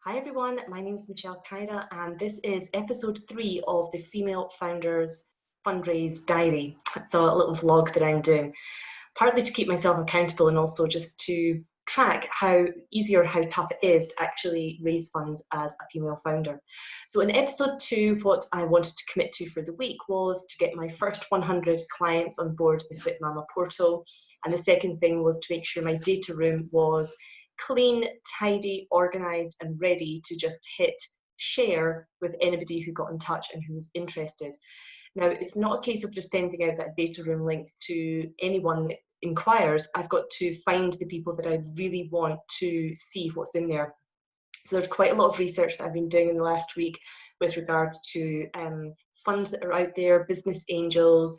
Hi everyone, my name is Michelle Caira and this is episode 3 of the Female Founders Fundraise Diary. So a little vlog that I'm doing, partly to keep myself accountable and also just to track how easy or how tough it is to actually raise funds as a female founder. So in episode 2, what I wanted to commit to for the week was to get my first 100 clients on board the fitmama portal. And the second thing was to make sure my data room was clean, tidy, organised and ready to just hit share with anybody who got in touch and who was interested. Now, it's not a case of just sending out that data room link to anyone that inquires. I've got to find the people that I really want to see what's in there. So there's quite a lot of research that I've been doing in the last week with regard to funds that are out there, business angels,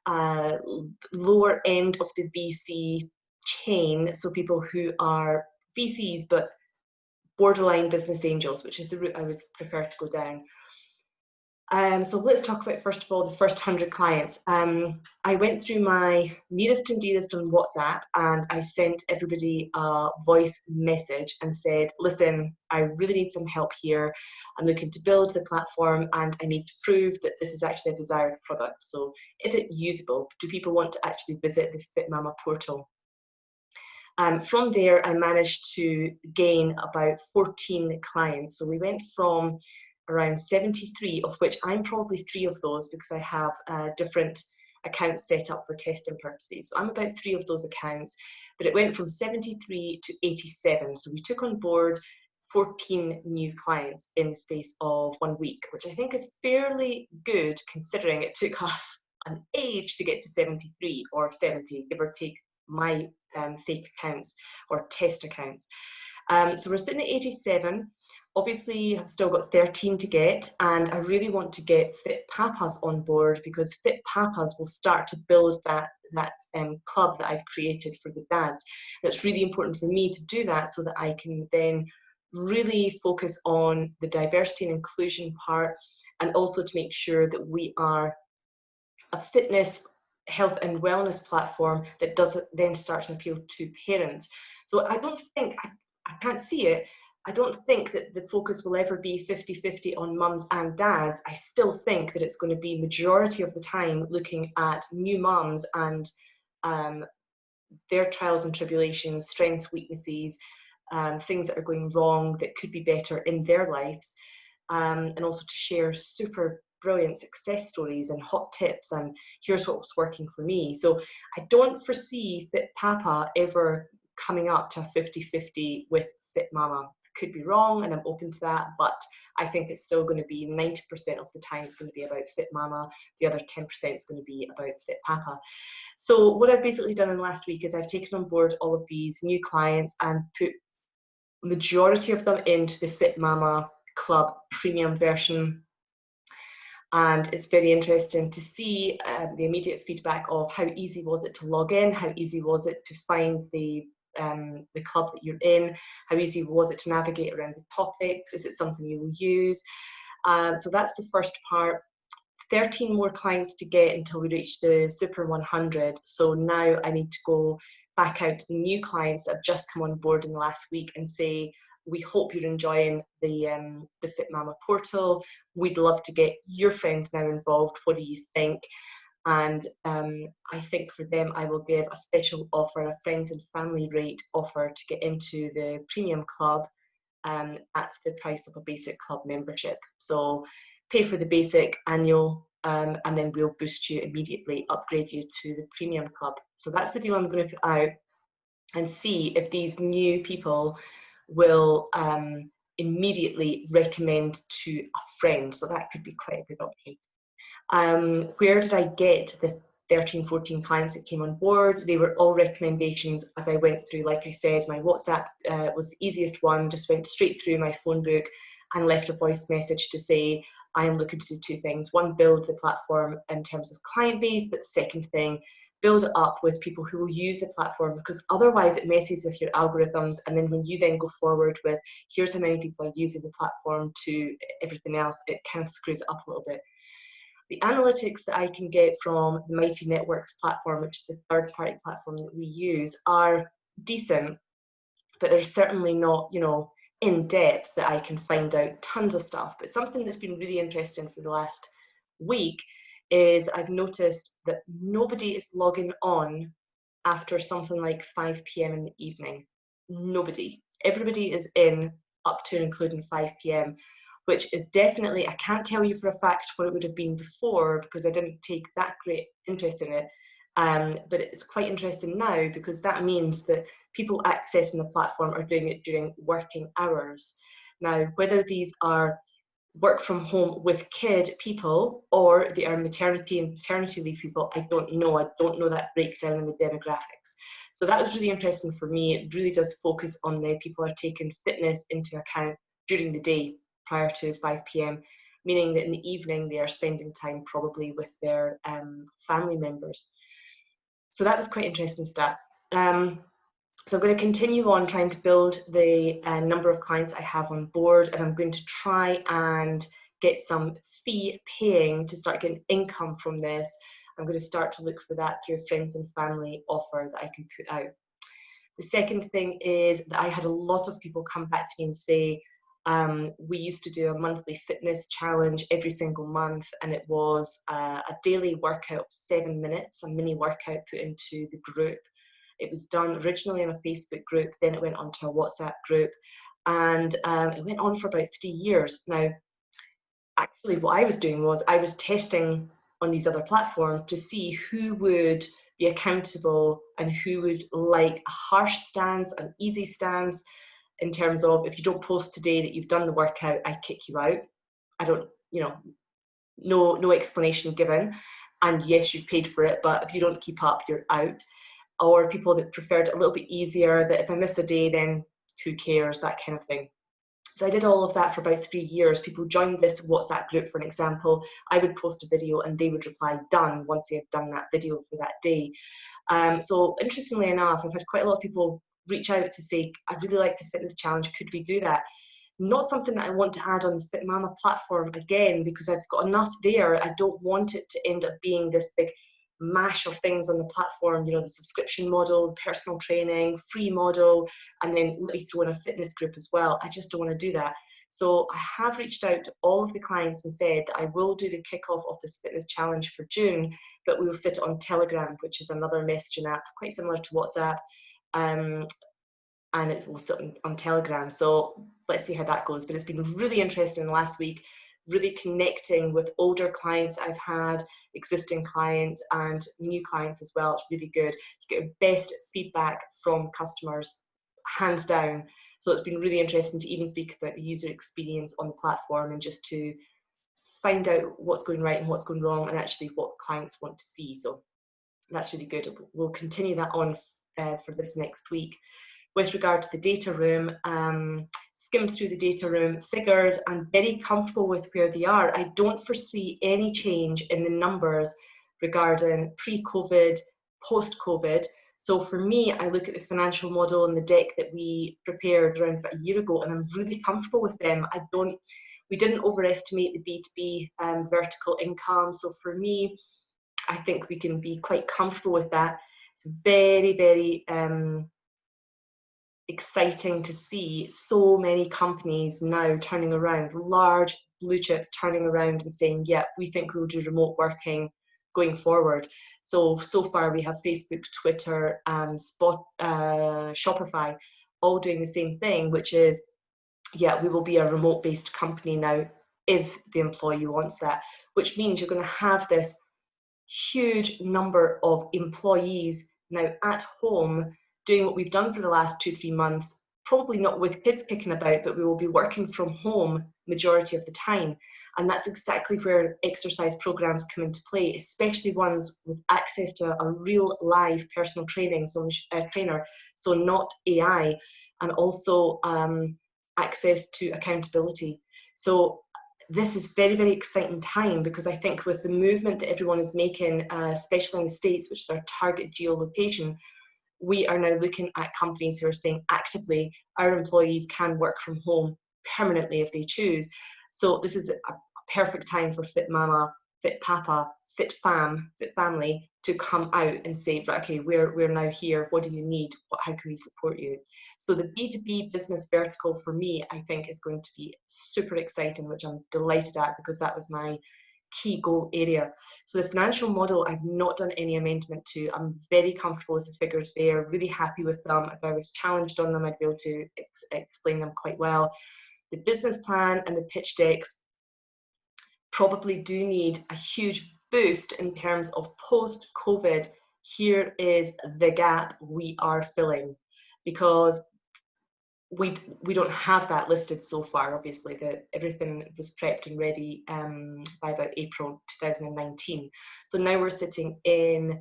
lower end of the VC chain, so people who are VCs but borderline business angels, which is the route I would prefer to go down. So let's talk about, first of all, the first 100 clients. I went through my nearest and dearest on WhatsApp and I sent everybody a voice message and said, listen, I really need some help here. I'm looking to build the platform and I need to prove that this is actually a desired product. So is it usable? Do people want to actually visit the fitmama portal? From there, I managed to gain about 14 clients. So we went from around 73, of which I'm probably 3 of those because I have different accounts set up for testing purposes. So I'm about 3 of those accounts, but it went from 73 to 87. So we took on board 14 new clients in the space of 1 week, which I think is fairly good considering it took us an age to get to 73 or 70, give or take my fake accounts or test accounts. So we're sitting at 87. Obviously, I've still got 13 to get, and I really want to get Fit Papas on board because Fit Papas will start to build that club that I've created for the dads. And it's really important for me to do that so that I can then really focus on the diversity and inclusion part, and also to make sure that we are a fitness, health and wellness platform that does then start to appeal to parents. So I don't think, I can't see it, I don't think that the focus will ever be 50-50 on mums and dads. I still think that it's going to be majority of the time looking at new mums and their trials and tribulations, strengths, weaknesses, things that are going wrong that could be better in their lives, and also to share super brilliant success stories and hot tips and here's what's working for me. So I don't foresee Fit Papa ever coming up to a 50-50 with Fit Mama. Could be wrong and I'm open to that, but I think it's still going to be 90% of the time it's going to be about Fit Mama, the other 10% is going to be about Fit Papa. So what I've basically done in the last week is I've taken on board all of these new clients and put majority of them into the Fit Mama Club premium version. And it's very interesting to see the immediate feedback of how easy was it to log in, how easy was it to find the club that you're in, how easy was it to navigate around the topics, is it something you will use? So that's the first part. 13 more clients to get until we reach the Super 100. So now I need to go back out to the new clients that have just come on board in the last week and say, we hope you're enjoying the fitmama portal. We'd love to get your friends now involved. What do you think? And I think for them, I will give a special offer, a friends and family rate offer to get into the premium club at the price of a basic club membership. So pay for the basic annual and then we'll boost you immediately, upgrade you to the premium club. So that's the deal I'm going to put out and see if these new people will immediately recommend to a friend. So that could be quite a good option. Where did I get the 13, 14 clients that came on board? They were all recommendations as I went through. Like I said, my WhatsApp was the easiest one, just went straight through my phone book and left a voice message to say, I am looking to do 2 things. One, build the platform in terms of client base, but the second thing, build it up with people who will use the platform, because otherwise it messes with your algorithms. And then when you then go forward with, here's how many people are using the platform to everything else, it kind of screws it up a little bit. The analytics that I can get from the Mighty Networks platform, which is a third-party platform that we use, are decent, but they're certainly not, in depth that I can find out tons of stuff. But something that's been really interesting for the last week is I've noticed that nobody is logging on after something like 5 p.m. in the evening. Nobody. Everybody is in up to and including 5 p.m., which is definitely, I can't tell you for a fact what it would have been before because I didn't take that great interest in it. But it's quite interesting now because that means that people accessing the platform are doing it during working hours. Now, whether these are work from home with kid people or they are maternity and paternity leave people, I don't know. I don't know that breakdown in the demographics. So that was really interesting for me. It really does focus on the people are taking fitness into account during the day prior to 5 p.m., meaning that in the evening they are spending time probably with their family members. So that was quite interesting stats. So I'm going to continue on trying to build the number of clients I have on board, and I'm going to try and get some fee paying to start getting income from this. I'm going to start to look for that through a friends and family offer that I can put out. The second thing is that I had a lot of people come back to me and say, we used to do a monthly fitness challenge every single month, and it was a daily workout of 7 minutes, a mini workout put into the group. It was done originally in a Facebook group, then it went onto a WhatsApp group, and it went on for about 3 years. Now, actually what I was doing was I was testing on these other platforms to see who would be accountable and who would like a harsh stance, an easy stance, in terms of if you don't post today that you've done the workout, I kick you out. I don't, no explanation given. And yes, you've paid for it, but if you don't keep up, you're out. Or people that preferred it a little bit easier, that if I miss a day, then who cares, that kind of thing. So I did all of that for about 3 years. People joined this WhatsApp group, for an example. I would post a video and they would reply done once they had done that video for that day. So interestingly enough, I've had quite a lot of people reach out to say, I really like the fitness challenge, could we do that? Not something that I want to add on the fitmama platform again, because I've got enough there. I don't want it to end up being this big mash of things on the platform, the subscription model, personal training, free model, and then let me throw in a fitness group as well. I just don't want to do that. So I have reached out to all of the clients and said that I will do the kickoff of this fitness challenge for June, but we will sit it on Telegram, which is another messaging app, quite similar to WhatsApp. And it will sit on Telegram. So let's see how that goes. But it's been really interesting last week, really connecting with older clients I've had, existing clients and new clients as well. It's really good. You get best feedback from customers, hands down. So it's been really interesting to even speak about the user experience on the platform and just to find out what's going right and what's going wrong and actually what clients want to see. So that's really good. We'll continue that on for this next week. With regard to the data room, skimmed through the data room figures. I'm very comfortable with where they are. I don't foresee any change in the numbers regarding pre-COVID, post-COVID. So for me, I look at the financial model and the deck that we prepared around about a year ago, and I'm really comfortable with them. We didn't overestimate the B2B vertical income. So for me, I think we can be quite comfortable with that. It's very, very exciting to see so many companies now turning around, large blue chips turning around and saying, yeah, we think we'll do remote working going forward. So far we have Facebook, Twitter, Shopify, all doing the same thing, which is, yeah, we will be a remote-based company now if the employee wants that, which means you're going to have this huge number of employees now at home doing what we've done for the last 2-3 months, probably not with kids kicking about, but we will be working from home majority of the time. And that's exactly where exercise programs come into play, especially ones with access to a real live personal training, so trainer, so not AI, and also access to accountability. So this is very, very exciting time, because I think with the movement that everyone is making, especially in the States, which is our target geolocation, we are now looking at companies who are saying actively our employees can work from home permanently if they choose. So this is a perfect time for Fit Mama, Fit Papa, Fit Fam, Fit Family to come out and say, right, okay, we're now here. What do you need? How can we support you? So the B2B business vertical for me, I think, is going to be super exciting, which I'm delighted at, because that was my key goal area. So the financial model, I've not done any amendment to. I'm very comfortable with the figures there, really happy with them. If I was challenged on them, I'd be able to explain them quite well. The business plan and the pitch decks probably do need a huge boost in terms of post-COVID. Here is the gap we are filling, because we don't have that listed so far. Obviously, everything was prepped and ready by about April 2019. So now we're sitting in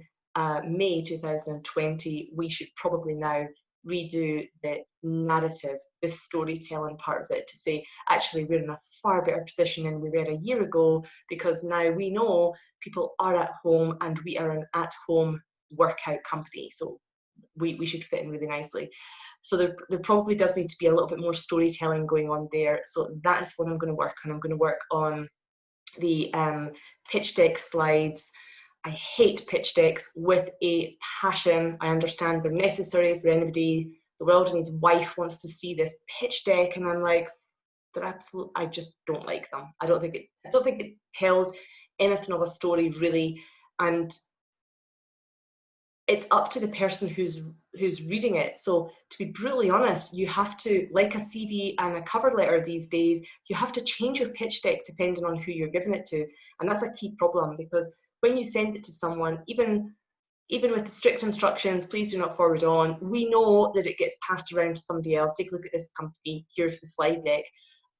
May 2020. We should probably now redo the narrative, the storytelling part of it, to say, actually, we're in a far better position than we were a year ago, because now we know people are at home and we are an at-home workout company. So we should fit in really nicely. So there probably does need to be a little bit more storytelling going on there. So that's what I'm going to work on. I'm going to work on the pitch deck slides. I hate pitch decks with a passion. I understand they're necessary for anybody. The world and his wife wants to see this pitch deck, and I'm like, they're absolute. I just don't like them. I don't think it tells anything of a story really, and it's up to the person who's reading it. So to be brutally honest, you have to, like a CV and a cover letter these days, you have to change your pitch deck depending on who you're giving it to. And that's a key problem, because when you send it to someone, even with the strict instructions, please do not forward on, we know that it gets passed around to somebody else. Take a look at this company, here's the slide deck.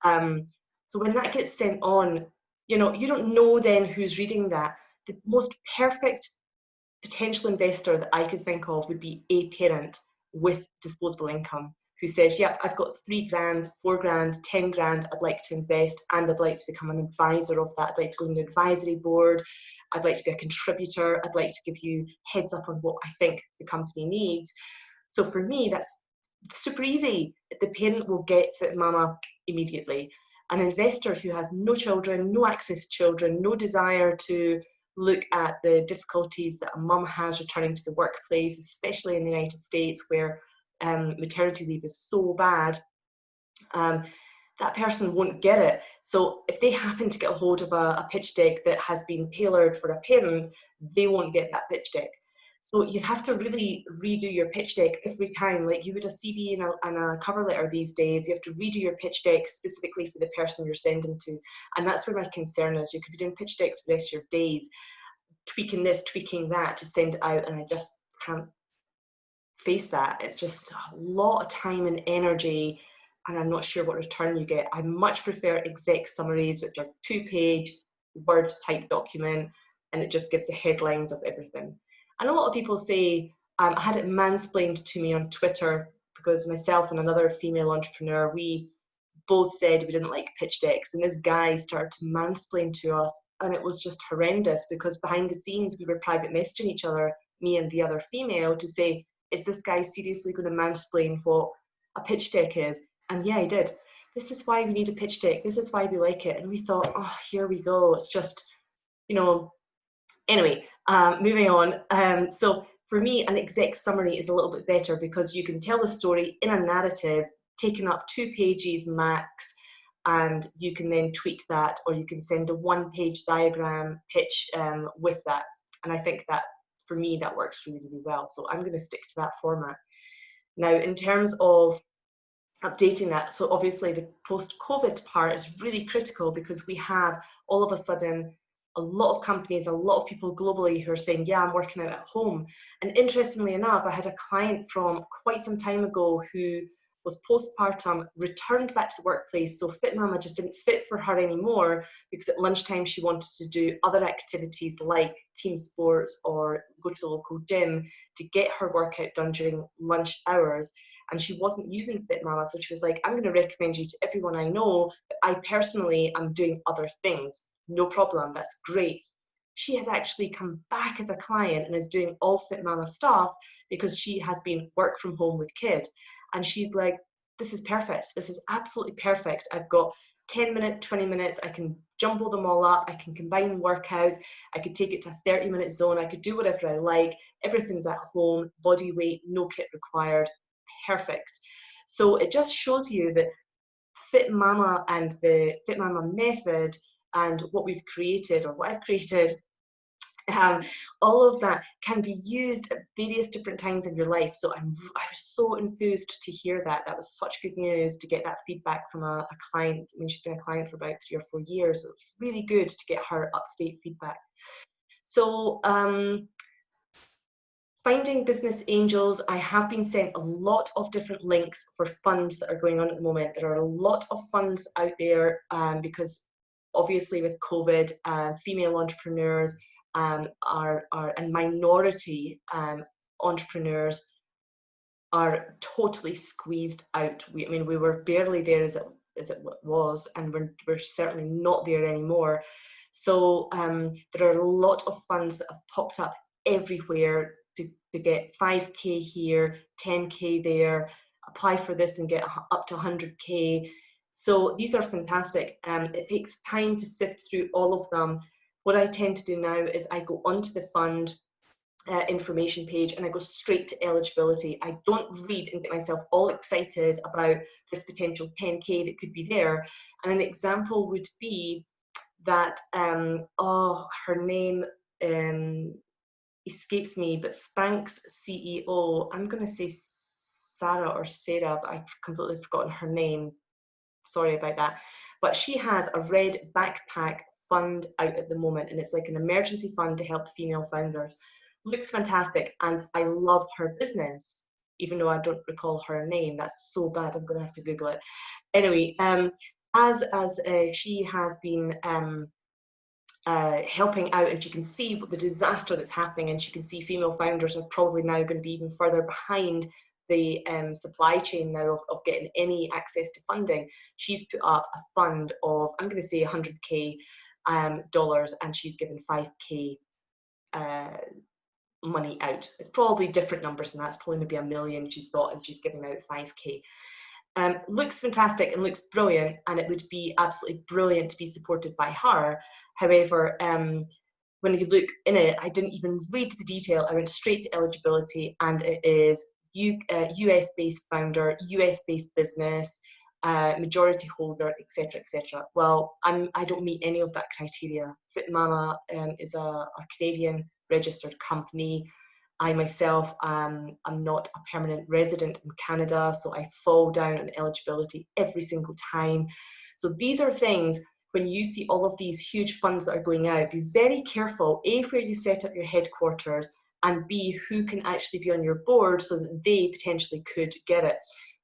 So when that gets sent on, you don't know then who's reading that. The most perfect potential investor that I could think of would be a parent with disposable income who says, yep, I've got 3 grand, 4 grand, 10 grand I'd like to invest, and I'd like to become an advisor of that. I'd like to go on the advisory board. I'd like to be a contributor. I'd like to give you heads up on what I think the company needs. So for me, that's super easy. The parent will get fitmama immediately. An investor who has no children, no access to children, no desire to look at the difficulties that a mum has returning to the workplace, especially in the United States where maternity leave is so bad, that person won't get it. So if they happen to get a hold of a pitch deck that has been tailored for a parent, they won't get that pitch deck. So you have to really redo your pitch deck every time, like you would a CV and a cover letter these days. You have to redo your pitch deck specifically for the person you're sending to. And that's where my concern is. You could be doing pitch decks for the rest of your days, tweaking this, tweaking that to send it out, and I just can't face that. It's just a lot of time and energy, and I'm not sure what return you get. I much prefer exec summaries, which are 2-page Word type document, and it just gives the headlines of everything. And a lot of people say, I had it mansplained to me on Twitter, because myself and another female entrepreneur, we both said we didn't like pitch decks, and this guy started to mansplain to us, and it was just horrendous, because behind the scenes we were private messaging each other, me and the other female, to say, is this guy seriously going to mansplain what a pitch deck is? And yeah, he did. This is why we need a pitch deck. This is why we like it. And we thought, oh, here we go. It's just, anyway, moving on. So for me, an exec summary is a little bit better, because you can tell the story in a narrative, taking up 2 pages max, and you can then tweak that, or you can send a 1-page diagram pitch with that. And I think that for me, that works really, really well. So I'm going to stick to that format. Now, in terms of updating that, so obviously the post-COVID part is really critical, because we have all of a sudden a lot of companies, a lot of people globally who are saying, yeah, I'm working out at home. And interestingly enough, I had a client from quite some time ago who was postpartum, returned back to the workplace. So fitmama just didn't fit for her anymore, because at lunchtime she wanted to do other activities like team sports or go to the local gym to get her workout done during lunch hours. And she wasn't using fitmama, so she was like, I'm going to recommend you to everyone I know, but I personally am doing other things. No problem, that's great. She has actually come back as a client and is doing all fitmama stuff, because she has been work from home with kid. And she's like, this is perfect. This is absolutely perfect. I've got 10 minutes, 20 minutes. I can jumble them all up. I can combine workouts. I could take it to a 30-minute zone. I could do whatever I like. Everything's at home, body weight, no kit required. Perfect. So it just shows you that fitmama and the fitmama method and what we've created, or what I've created, all of that can be used at various different times in your life. So I was so enthused to hear that. That was such good news to get that feedback from a client. I mean, she's been a client for about 3 or 4 years, so it's really good to get her up-to-date feedback. So finding business angels, I have been sent a lot of different links for funds that are going on at the moment. There are a lot of funds out there because obviously with COVID, female entrepreneurs and minority entrepreneurs are totally squeezed out. I mean, we were barely there as it was, and we're certainly not there anymore. So there are a lot of funds that have popped up everywhere to get 5K here, 10K there, apply for this and get up to 100K. So these are fantastic. It takes time to sift through all of them. What I tend to do now is I go onto the fund information page and I go straight to eligibility. I don't read and get myself all excited about this potential 10K that could be there. And an example would be that, her name escapes me, but Spank's CEO, I'm going to say Sarah or Sarah, but I've completely forgotten her name. Sorry about that. But she has a red backpack fund out at the moment, and it's like an emergency fund to help female founders. Looks fantastic, and I love her business, even though I don't recall her name. That's so bad, I'm going to have to Google it. Anyway, as she has been helping out, and she can see what the disaster that's happening, and she can see female founders are probably now going to be even further behind the supply chain now of getting any access to funding. She's put up a fund of, I'm going to say 100K dollars, and she's given 5K money out. It's probably different numbers than that. It's probably maybe $1 million she's bought, and she's giving out 5K. Looks fantastic and looks brilliant, and it would be absolutely brilliant to be supported by her. However, when you look in it, I didn't even read the detail. I went straight to eligibility, and it is US-based founder, US-based business, majority holder, etc., etc. Well, I don't meet any of that criteria. fitmama is a Canadian registered company. I myself am not a permanent resident in Canada, so I fall down on eligibility every single time. So these are things, when you see all of these huge funds that are going out, be very careful, A, where you set up your headquarters, and B, who can actually be on your board so that they potentially could get it.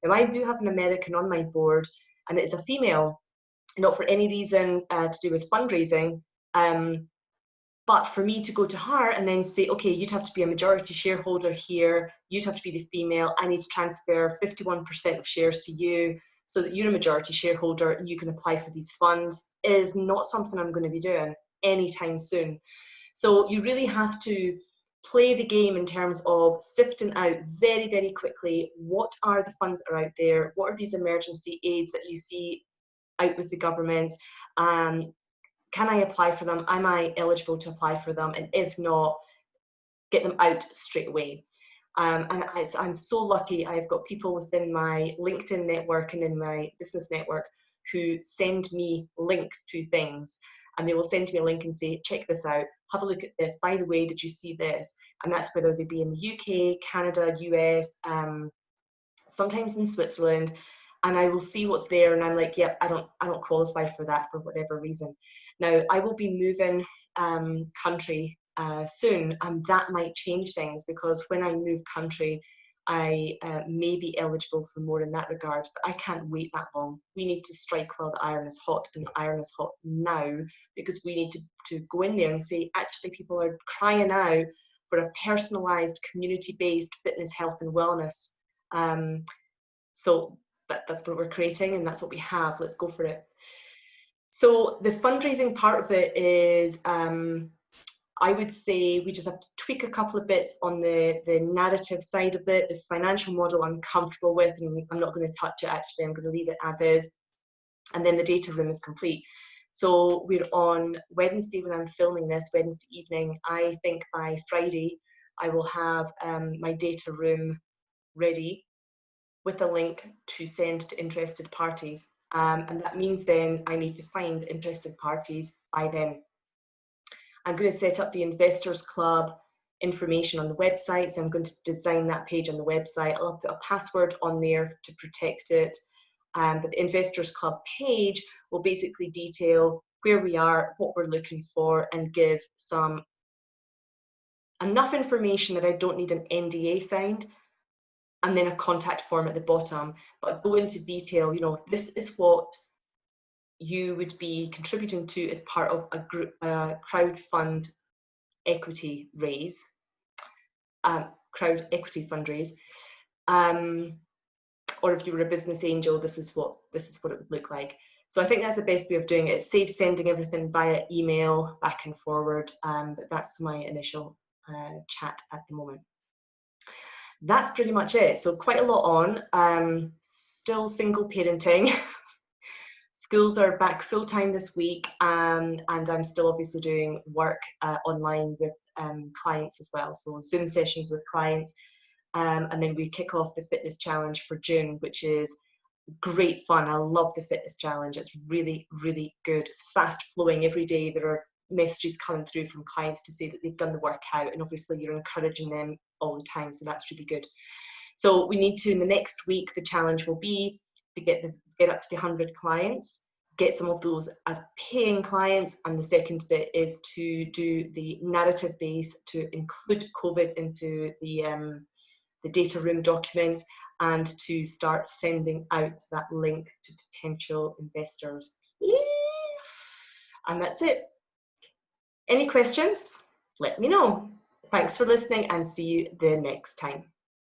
Now, I do have an American on my board, and it is a female, not for any reason to do with fundraising, but for me to go to her and then say, okay, you'd have to be a majority shareholder here, you'd have to be the female, I need to transfer 51% of shares to you so that you're a majority shareholder and you can apply for these funds, is not something I'm going to be doing anytime soon. So you really have to play the game in terms of sifting out very, very quickly what are the funds that are out there, what are these emergency aids that you see out with the government, can I apply for them? Am I eligible to apply for them? And if not, get them out straight away. And I'm so lucky. I've got people within my LinkedIn network and in my business network who send me links to things. And they will send me a link and say, check this out, have a look at this. By the way, did you see this? And that's whether they be in the UK, Canada, US, sometimes in Switzerland. And I will see what's there, and I'm like, yep, I don't qualify for that for whatever reason. Now, I will be moving country soon, and that might change things, because when I move country, I may be eligible for more in that regard, but I can't wait that long. We need to strike while the iron is hot, and the iron is hot now, because we need to go in there and say, actually, people are crying out for a personalised, community-based fitness, health and wellness. So that's what we're creating, and that's what we have. Let's go for it. So the fundraising part of it is, I would say we just have to tweak a couple of bits on the narrative side of it. The financial model I'm comfortable with, and I'm not going to touch it actually, I'm going to leave it as is. And then the data room is complete. So we're on Wednesday when I'm filming this, Wednesday evening. I think by Friday I will have my data room ready with a link to send to interested parties. And that means then I need to find interested parties by then. I'm going to set up the Investors Club information on the website. So I'm going to design that page on the website. I'll put a password on there to protect it. But the Investors Club page will basically detail where we are, what we're looking for, and give enough information that I don't need an NDA signed, and then a contact form at the bottom. But go into detail, you know, this is what you would be contributing to as part of a group crowd equity fundraise. Or if you were a business angel, this is what it would look like. So I think that's the best way of doing it. It saves sending everything via email back and forward. But that's my initial chat at the moment. That's pretty much it. So quite a lot on. Still single parenting. Schools are back full-time this week, and I'm still obviously doing work online with clients as well. So Zoom sessions with clients. And then we kick off the fitness challenge for June, which is great fun. I love the fitness challenge. It's really, really good. It's fast flowing every day. There are messages coming through from clients to say that they've done the workout, and obviously you're encouraging them all the time. So that's really good. So we need to, in the next week, the challenge will be to get up to the 100 clients, get some of those as paying clients. And the second bit is to do the narrative base to include COVID into the data room documents, and to start sending out that link to potential investors. And that's it. Any questions? Let me know. Thanks for listening, and see you the next time.